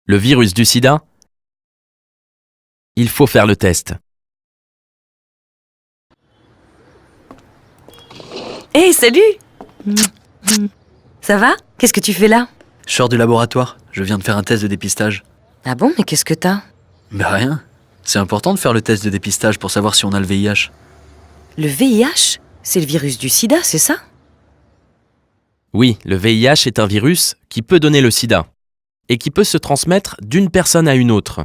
Le virus du sida? Il faut faire le test. Hé, salut! Ça va? Qu'est-ce que tu fais là? Je sors du laboratoire, je viens de faire un test de dépistage. Ah bon, mais qu'est-ce que t'as? Bah rien. C'est important de faire le test de dépistage pour savoir si on a le VIH. Le VIH? C'est le virus du sida, c'est ça? Oui, le VIH est un virus qui peut donner le sida et qui peut se transmettre d'une personne à une autre.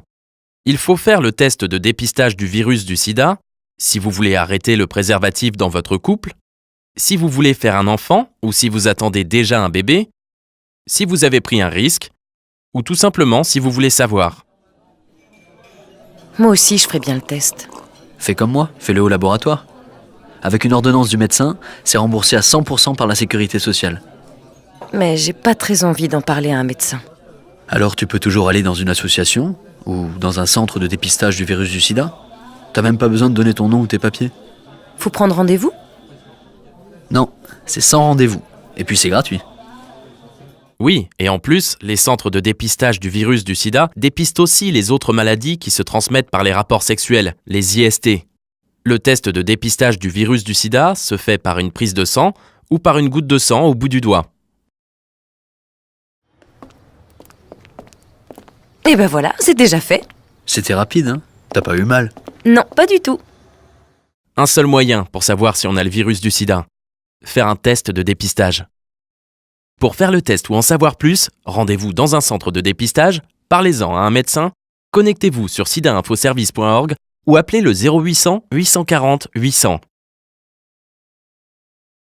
Il faut faire le test de dépistage du virus du sida si vous voulez arrêter le préservatif dans votre couple, si vous voulez faire un enfant ou si vous attendez déjà un bébé, si vous avez pris un risque ou tout simplement si vous voulez savoir. Moi aussi, je ferais bien le test. Fais comme moi, fais-le au laboratoire. Avec une ordonnance du médecin, c'est remboursé à 100% par la sécurité sociale. Mais j'ai pas très envie d'en parler à un médecin. Alors tu peux toujours aller dans une association ou dans un centre de dépistage du virus du sida. T'as même pas besoin de donner ton nom ou tes papiers. Faut prendre rendez-vous? Non, c'est sans rendez-vous. Et puis c'est gratuit. Oui, et en plus, les centres de dépistage du virus du sida dépistent aussi les autres maladies qui se transmettent par les rapports sexuels, les IST. Le test de dépistage du virus du sida se fait par une prise de sang ou par une goutte de sang au bout du doigt. Et ben voilà, c'est déjà fait. C'était rapide, hein? T'as pas eu mal? Non, pas du tout. Un seul moyen pour savoir si on a le virus du sida. Faire un test de dépistage. Pour faire le test ou en savoir plus, rendez-vous dans un centre de dépistage, parlez-en à un médecin, connectez-vous sur sidainfoservice.org ou appelez le 0800 840 800.